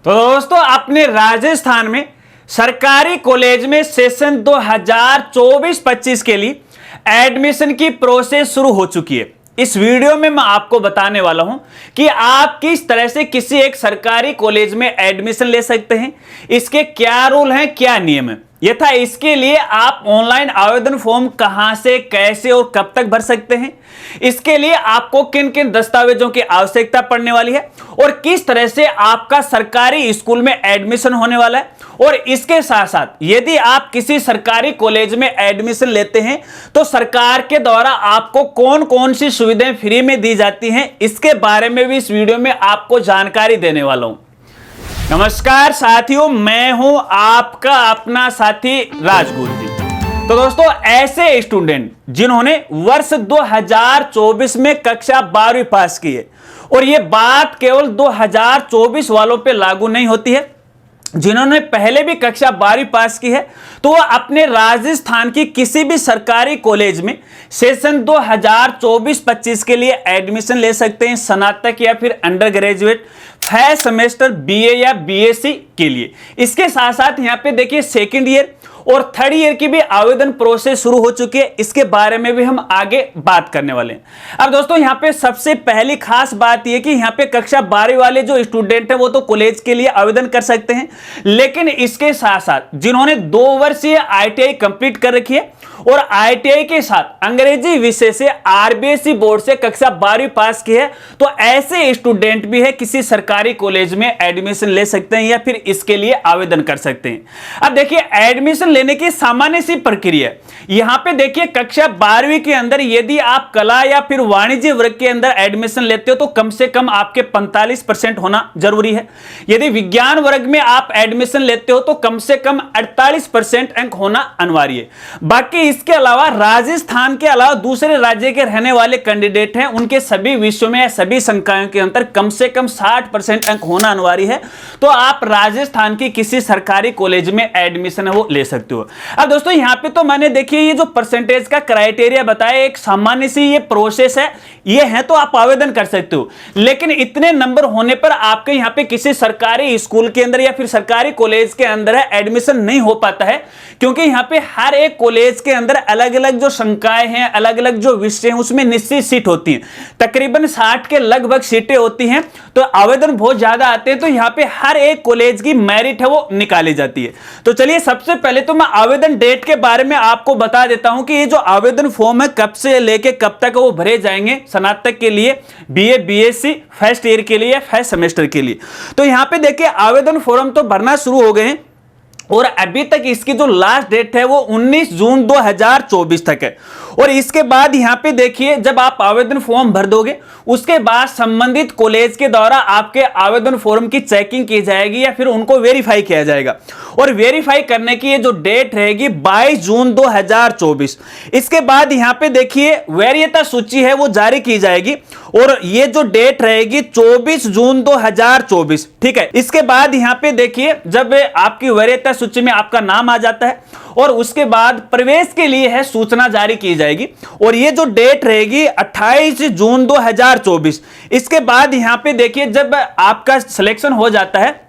तो दोस्तों अपने राजस्थान में सरकारी कॉलेज में सेशन 2024-25 के लिए एडमिशन की प्रोसेस शुरू हो चुकी है। इस वीडियो में मैं आपको बताने वाला हूं कि आप किस तरह से किसी एक सरकारी कॉलेज में एडमिशन ले सकते हैं, इसके क्या रूल हैं, क्या नियम है, यथा इसके लिए आप ऑनलाइन आवेदन फॉर्म कहां से, कैसे और कब तक भर सकते हैं, इसके लिए आपको किन किन दस्तावेजों की आवश्यकता पड़ने वाली है और किस तरह से आपका सरकारी स्कूल में एडमिशन होने वाला है। और इसके साथ साथ यदि आप किसी सरकारी कॉलेज में एडमिशन लेते हैं तो सरकार के द्वारा आपको कौन कौन सी सुविधाएं फ्री में दी जाती हैं, इसके बारे में भी इस वीडियो में आपको जानकारी देने वाला हूं। नमस्कार साथियों, मैं हूं आपका अपना साथी राजगुरु जी। तो दोस्तों ऐसे स्टूडेंट जिन्होंने वर्ष 2024 में कक्षा 12वीं पास की है, और यह बात केवल 2024 वालों पे लागू नहीं होती है, जिन्होंने पहले भी कक्षा 12वीं पास की है तो वह अपने राजस्थान की किसी भी सरकारी कॉलेज में सेशन 2024-25 के लिए एडमिशन ले सकते हैं, स्नातक या फिर under graduate, first semester BA या बीएससी के लिए। इसके साथ साथ यहां पे देखिए सेकंड ईयर और थर्ड ईयर की भी आवेदन प्रोसेस शुरू हो चुकी है, इसके बारे में भी हम आगे बात करने वाले हैं। अब दोस्तों यहां पे सबसे पहली खास बात यह कि यहां पे कक्षा 12वीं वाले जो स्टूडेंट हैं वो तो कॉलेज के लिए आवेदन कर सकते हैं, लेकिन इसके साथ साथ जिन्होंने 2 वर्षीय आईटीआई कंप्लीट कर रखी है और आईटीआई के साथ अंग्रेजी विषय से आरबीएसई बोर्ड से कक्षा 12वीं पास की है, तो ऐसे स्टूडेंट भी है किसी सरकारी कॉलेज में एडमिशन ले सकते हैं या फिर इसके लिए आवेदन कर सकते हैं। अब देखिए एडमिशन लेने की सामान्य सी प्रक्रिया यहां पे देखिए, कक्षा 12वीं के अंदर यदि आप कला या फिर वाणिज्य वर्ग के अंदर एडमिशन लेते हो तो कम से कम आपके 45% होना जरूरी है। यदि विज्ञान वर्ग में आप एडमिशन लेते हो तो कम से कम 48% अंक होना अनिवार्य है। बाकी इसके अलावा राजस्थान के अलावा दूसरे राज्य के रहने वाले कैंडिडेट हैं, उनके सभी विषयों में सभी संकायों के अंदर कम से कम 60% अंक होना अनिवार्य है, तो आप राजस्थान की किसी सरकारी कॉलेज में एडमिशन है वो ले सकते हो। अब दोस्तों यहां पे तो मैंने देखिए ये जो परसेंटेज का क्राइटेरिया बताया, एक सामान्य सी ये प्रोसेस है, ये है तो आप आवेदन कर सकते हो, लेकिन इतने नंबर होने पर आपके यहां पे किसी सरकारी स्कूल के अंदर या फिर सरकारी कॉलेज के अंदर है एडमिशन नहीं हो पाता है, क्योंकि यहां पे हर एक कॉलेज के अंदर अलग अलग जो संकाय हैं, अलग अलग जो विषय हैं, उसमें निश्चित सीट होती है, तकरीबन 60 के लगभग सीटें होती हैं, तो आवेदन बहुत ज्यादा आते हैं, तो यहां पे हर एक कॉलेज की मेरिट है वो निकाली जाती है। तो चलिए सबसे पहले तो मैं आवेदन डेट के बारे में आपको बता देता हूं कि ये जो आवेदन फॉर्म है कब से लेके कब तक वो भरे जाएंगे, स्नातक के लिए, बीए बीएससी, फर्स्ट ईयर के लिए, फर्स्ट सेमेस्टर के लिए। तो यहां पे देखिए आवेदन फॉर्म तो भरना शुरू हो गए हैं और अभी तक इसकी जो लास्ट डेट है वो 19 जून 2024 तक है। और इसके बाद यहां पे देखिए जब आप आवेदन फॉर्म भर दोगे उसके बाद संबंधित कॉलेज के द्वारा आपके आवेदन फॉर्म की चेकिंग की जाएगी या फिर उनको वेरीफाई किया जाएगा, और वेरीफाई करने की ये जो डेट रहेगी 22 जून 2024। इसके बाद यहां पे देखिए वरीयता सूची है वो जारी की जाएगी और ये जो डेट रहेगी 24 जून 2024, ठीक है। इसके बाद यहां पे देखिए जब आपकी वरीयता सूची में आपका नाम आ जाता है और उसके बाद प्रवेश के लिए है सूचना जारी की जाएगी, और ये जो डेट रहेगी 28 जून 2024। इसके बाद यहां पे देखिए जब आपका सिलेक्शन हो जाता है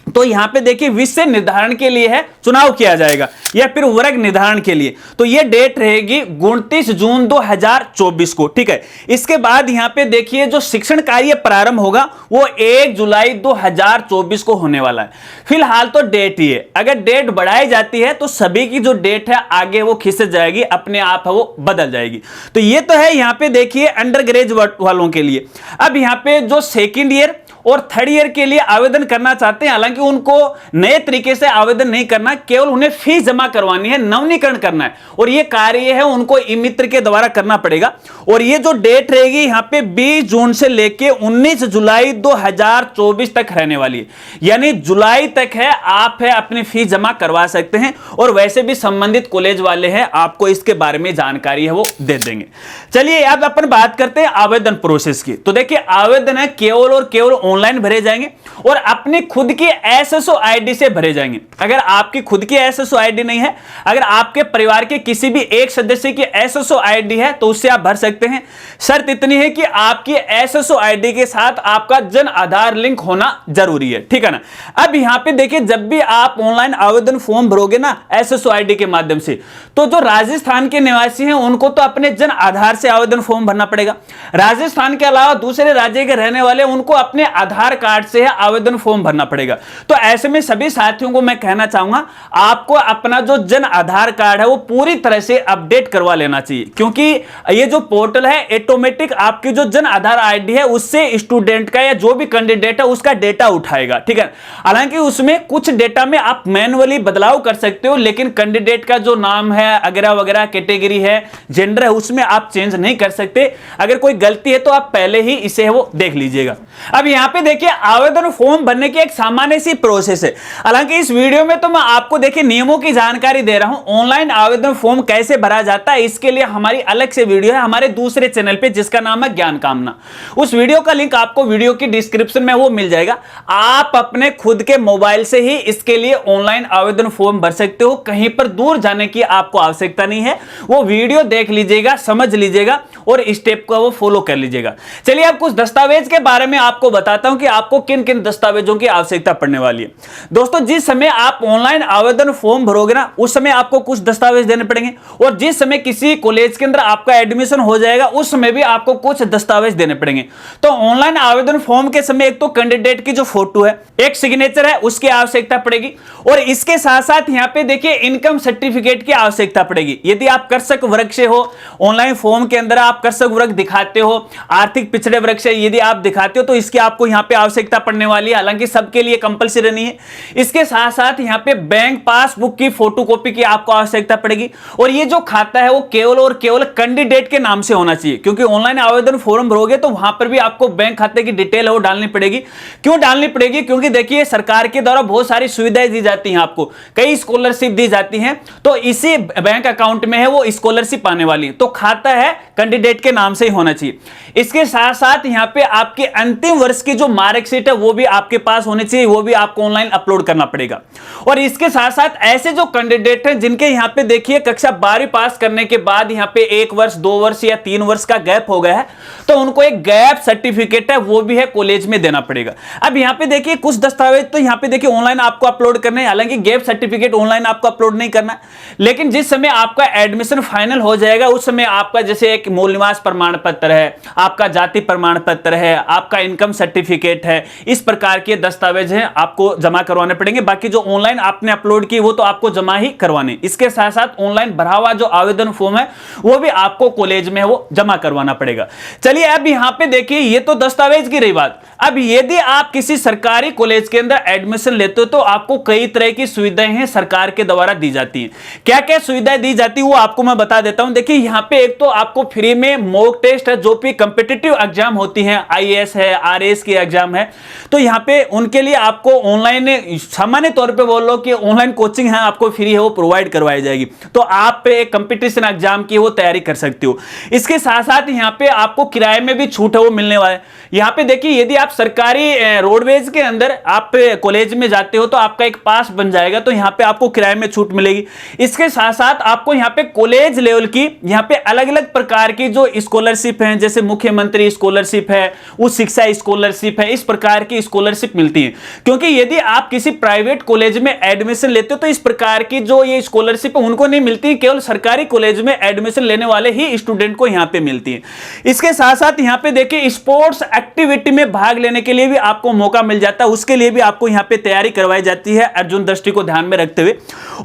तो यहां पे देखिए विषय निर्धारण के लिए है चुनाव किया जाएगा या फिर वर्ग निर्धारण के लिए, तो ये डेट रहेगी 29 जून 2024 को, ठीक है। इसके बाद यहां पे देखिए जो शिक्षण कार्य प्रारंभ होगा वो 1 जुलाई 2024 को होने वाला है। फिलहाल तो डेट ही है, अगर डेट बढ़ाई जाती है तो सभी की जो डेट है आगे वो खिसक जाएगी, अपने आप वो बदल जाएगी। तो ये तो है यहां पे देखिए अंडर ग्रेजुएट वालों के लिए। अब यहां पे जो सेकेंड ईयर और थर्ड ईयर के लिए आवेदन करना चाहते हैं, हालांकि उनको नए तरीके से आवेदन नहीं करना, केवल उन्हें फीस जमा करवानी है, नवीनीकरण करना है, और ये कार्य है उनको ई मित्र के द्वारा करना पड़ेगा। और ये जो डेट रहेगी यहां पे 20 जून से लेके 19 जुलाई 2024 तक रहने वाली है, यानी जुलाई तक है आप है अपनी फीस जमा करवा सकते हैं, और वैसे भी संबंधित कॉलेज वाले हैं आपको इसके बारे में जानकारी है वो दे देंगे। चलिए अब अपन बात करते हैं आवेदन प्रोसेस की। तो देखिए आवेदन है केवल और केवल ऑनलाइन भरे जाएंगे और अपनी खुद की एसएसओ आईडी से भरे जाएंगे। अगर आपकी खुद की एसएसओ आईडी नहीं है, अगर आपके परिवार के किसी भी एक सदस्य की एसएसओ आईडी है तो उससे आप भर सकते हैं। शर्त इतनी है कि आपकी एसएसओ आईडी के साथ आपका जन आधार लिंक होना जरूरी है, ठीक है ना। अब यहां पे देखिए, जब भी आप ऑनलाइन आवेदन फॉर्म भरोगे ना एसएसओ आईडी के माध्यम से, तो जो राजस्थान के निवासी हैं उनको तो अपने जन आधार से आवेदन फॉर्म भरना पड़ेगा। राजस्थान के अलावा दूसरे राज्य के रहने वाले उनको अपने आधार कार्ड से आवेदन फॉर्म भरना पड़ेगा। तो ऐसे में सभी साथियों को मैं कहना चाहूंगा, आपको अपना जो जन आधार कार्ड है वो पूरी तरह से अपडेट करवा लेना चाहिए, क्योंकि ये जो पोर्टल है ऑटोमेटिक आपकी जो जन आधार आईडी है उससे स्टूडेंट का या जो भी कैंडिडेट है उसका डेटा उठाएगा, ठीक है। हालांकि उसमें कुछ डेटा में आप मैन्युअली बदलाव कर सकते हो, लेकिन कैंडिडेट का जो नाम है वगैरह वगैरह, कैटेगरी है, जेंडर है, उसमें आप चेंज नहीं कर सकते। अगर कोई गलती है तो आप पहले ही इसे वो देख लीजिएगा। अब यहां पे देखिए, आवेदन फॉर्म भरने की एक सामान्य सी प्रोसेस है। हालांकि इस वीडियो में तो मैं आपको देखिए नियमों की जानकारी दे रहा हूं। ऑनलाइन आवेदन फॉर्म कैसे भरा जाता है इसके लिए हमारी अलग से वीडियो है हमारे दूसरे चैनल पे, जिसका नाम है ज्ञान कामना। उस वीडियो का लिंक आपको वीडियो की डिस्क्रिप्शन में वो मिल जाएगा। आप अपने खुद के मोबाइल से ही इसके लिए ऑनलाइन आवेदन फॉर्म भर सकते हो, कहीं पर दूर जाने की आपको आवश्यकता नहीं है। वो वीडियो देख लीजिएगा, समझ लीजिएगा और स्टेप को वो फॉलो कर लीजिएगा। चलिए अब कुछ दस्तावेज के बारे में आपको बताता हूं कि आपको किन किन दस्तावेजों की आवश्यकता पड़ने वाली है। दोस्तों, जिस समय आप ऑनलाइन आवेदन फॉर्म भरोगे ना उस समय आपको कुछ दस्तावेज देने पड़ेंगे, और जिस समय किसी कॉलेज के अंदर आपका एडमिशन हो जाएगा उस समय भी आपको कुछ दस्तावेज देने पड़ेंगे। तो ऑनलाइन आवेदन फॉर्म के समय एक तो कैंडिडेट की जो फोटो है, एक सिग्नेचर है, उसकी आवश्यकता पड़ेगी, और इसके साथ साथ यहां पे देखिए इनकम सर्टिफिकेट की आवश्यकता पड़ेगी। यदि आप कर्षक वर्ग से हो, ऑनलाइन फॉर्म के अंदर आप कर्षक वर्ग दिखाते हो, आर्थिक पिछड़े वर्ग से यदि आप दिखाते हो तो इसकी आपको यहां पे आवश्यकता पड़ने वाली है। हालांकि सबके लिए कंपलसरी नहीं है। इसके साथ साथ यहां पे बैंक पासबुक की फोटोकॉपी की आपको आवश्यकता पड़ेगी, और ये जो खाता है वो केवल और केवल कैंडिडेट के नाम से होना चाहिए, क्योंकि ऑनलाइन आवेदन फॉर्म भरोगे तो वहां पर भी आपको बैंक खाते की डिटेल है वो डालनी पड़ेगी। क्यों डालनी पड़ेगी? क्योंकि देखिए सरकार के द्वारा बहुत सारी सुविधाएं दी जाती हैं, आपको कई स्कॉलरशिप दी जाती हैं, तो इसी बैंक अकाउंट में है वो स्कॉलरशिप आने वाली है। तो खाता है कैंडिडेट के नाम से ही होना चाहिए। इसके साथ साथ यहां पे आपके अंतिम वर्ष की जो मार्कशीट है वो भी आपके पास होनी चाहिए, वो भी आपको ऑनलाइन अपलोड करना पड़ेगा। और इसके साथ साथ ऐसे जो कैंडिडेट हैं जिनके यहां पे देखिए कक्षा 12वीं पास करने के बाद यहां पे 1 वर्ष 2 वर्ष या 3 वर्ष का गैप हो गया है, तो उनको एक गैप सर्टिफिकेट है वो भी है कॉलेज में देना पड़ेगा। अब यहां पे देखिए कुछ दस्तावेज तो यहां पे देखिए ऑनलाइन आपको अपलोड करने हैं, हालांकि गैप सर्टिफिकेट ऑनलाइन आपको अपलोड नहीं करना, लेकिन जिस समय आपका एडमिशन फाइनल हो जाएगा उस समय आपका जैसे एक मूल निवास प्रमाण पत्र है, आपका जाति प्रमाण पत्र है, आपका इनकम सर्टिफिकेट है, इस प्रकार के दस्तावेज हैं आपको जमा करवाने पड़ेंगे। बाकी जो ऑनलाइन आपने अपलोड की वो तो आपको जमा ही करवाने। इसके साथ साथ ऑनलाइन भरा हुआ जो आवेदन फॉर्म है वो भी आपको कॉलेज में वो जमा करवाना पड़ेगा। चलिए अब यहां पे देखिए ये तो दस्तावेज की रही बात। अब यदि आप किसी सरकारी कॉलेज के अंदर एडमिशन लेते हो तो आपको कई तरह की सुविधाएं हैं सरकार के द्वारा दी जाती हैं। क्या क्या सुविधाएं दी जाती है वो आपको मैं बता देता हूं। देखिए यहां पे एक तो आपको फ्री में मॉक टेस्ट है, जो भी कंपिटिटिव एग्जाम होती हैं, आईएएस है, आरएएस की एग्जाम है, तो यहां पे उनके लिए आपको ऑनलाइन सामान्य तौर पे बोल लो कि ऑनलाइन कोचिंग है आपको फ्री है वो प्रोवाइड करवाई जाएगी, तो आप पे एक कंपटीशन एग्जाम की वो तैयारी कर सकते हो। इसके साथ साथ यहां पे आपको किराए में भी छूट है वो मिलने वाला है। यहां पे देखिए यदि आप सरकारी रोडवेज के अंदर आप कॉलेज में जाते हो तो आपका एक पास बन जाएगा, तो यहां पे आपको किराए में छूट मिलेगी। इसके साथ साथ आपको यहां पे कॉलेज लेवल की यहां पे अलग अलग प्रकार की जो स्कॉलरशिप है, जैसे मुख्यमंत्री स्कॉलरशिप है, उच्च शिक्षा स्कॉलरशिप है, इस प्रकार की स्कॉलरशिप मिलती है। क्योंकि यदि आप किसी प्राइवेट कॉलेज में एडमिशन लेते हो तो इस प्रकार की जो ये स्कॉलरशिप है उनको नहीं मिलती, केवल सरकारी कॉलेज में एडमिशन लेने वाले ही स्टूडेंट को यहां पे मिलती है। इसके साथ साथ यहां पे देखिए स्पोर्ट्स एक्टिविटी में भाग लेने के लिए भी आपको मौका मिल जाता है, उसके लिए भी आपको यहां पे तैयारी करवाई जाती है अर्जुन दृष्टि को ध्यान में रखते हुए।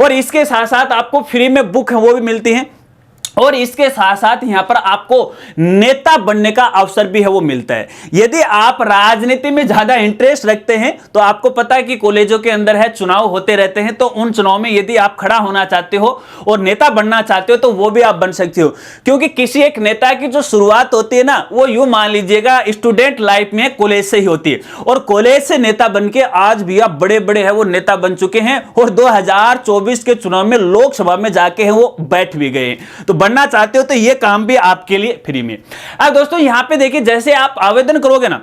और इसके साथ साथ आपको फ्री में बुक है वो भी मिलती है, और इसके साथ साथ यहां पर आपको नेता बनने का अवसर भी है वो मिलता है। यदि आप राजनीति में ज्यादा इंटरेस्ट रखते हैं तो आपको पता है कि कॉलेजों के अंदर है चुनाव होते रहते हैं, तो उन चुनाव में यदि आप खड़ा होना चाहते हो और नेता बनना चाहते हो तो वो भी आप बन सकते हो। क्योंकि किसी एक नेता की जो शुरुआत होती है ना वो यूं मान लीजिएगा स्टूडेंट लाइफ में कॉलेज से ही होती है, और कॉलेज से नेता बन के आज भी आप बड़े बड़े है वो नेता बन चुके हैं, और 2024 के चुनाव में लोकसभा में जाके है वो बैठ भी गए। तो बनना चाहते हो तो ये काम भी आपके लिए फ्री में। अब दोस्तों यहां पे देखिए जैसे आप आवेदन करोगे ना,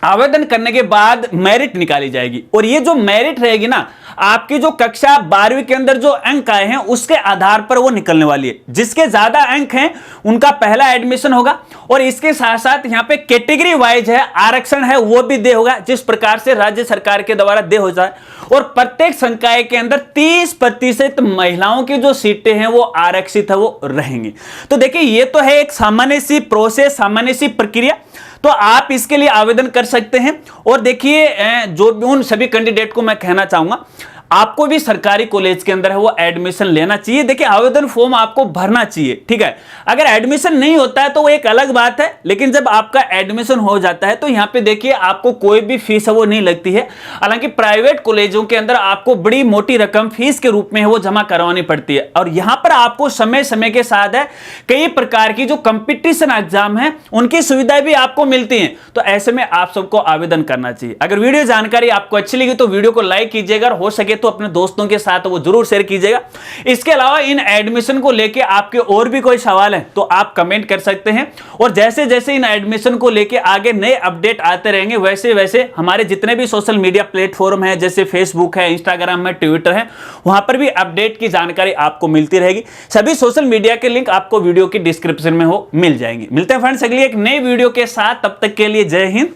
आवेदन करने के बाद मेरिट निकाली जाएगी और ये जो मेरिट रहेगी ना, आपकी जो कक्षा 12वीं के अंदर जो अंक आए हैं उसके आधार पर वो निकलने वाली है। जिसके ज्यादा अंक हैं उनका पहला एडमिशन होगा और इसके साथ साथ यहां पे कैटेगरी वाइज है, आरक्षण है वो भी दे होगा, जिस प्रकार से राज्य सरकार के द्वारा दे हो जाए। और प्रत्येक संकाय के अंदर 30% महिलाओं की जो सीटें हैं वो आरक्षित है, वो रहेंगी। तो देखिए ये तो है एक सामान्य सी प्रोसेस, सामान्य सी प्रक्रिया, तो आप इसके लिए आवेदन कर सकते हैं। और देखिए जो भी उन सभी कैंडिडेट को मैं कहना चाहूंगा, आपको भी सरकारी कॉलेज के अंदर है वो एडमिशन लेना चाहिए। देखिए आवेदन फॉर्म आपको भरना चाहिए, ठीक है। अगर एडमिशन नहीं होता है तो वो एक अलग बात है, लेकिन जब आपका एडमिशन हो जाता है तो यहां पे देखिए आपको कोई भी फीस है वो नहीं लगती है। हालांकि प्राइवेट कॉलेजों के अंदर आपको बड़ी मोटी रकम फीस के रूप में है वो जमा करवानी पड़ती है। और यहां पर आपको समय समय के साथ है कई प्रकार की जो कंपटीशन एग्जाम है उनकी सुविधाएं भी आपको मिलती हैं। तो ऐसे में आप सबको आवेदन करना चाहिए। अगर वीडियो जानकारी आपको अच्छी लगी तो वीडियो को लाइक कीजिएगा, हो सके तो अपने दोस्तों के साथ वो जरूर शेयर कीजिएगा। इसके अलावा इन एडमिशन को लेके आपके और भी कोई सवाल है तो आप कमेंट कर सकते हैं। और जैसे जैसे इन एडमिशन को लेके आगे नए अपडेट आते रहेंगे, वैसे वैसे हमारे जितने भी सोशल मीडिया प्लेटफॉर्म है, जैसे फेसबुक है, इंस्टाग्राम है, ट्विटर है, वहां पर भी अपडेट की जानकारी आपको मिलती रहेगी। सभी सोशल मीडिया के लिंक आपको वीडियो की डिस्क्रिप्शन में हो मिल जाएंगे। मिलते हैं फ्रेंड्स अगली एक नई वीडियो के साथ, तब तक के लिए जय हिंद,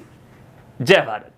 जय भारत।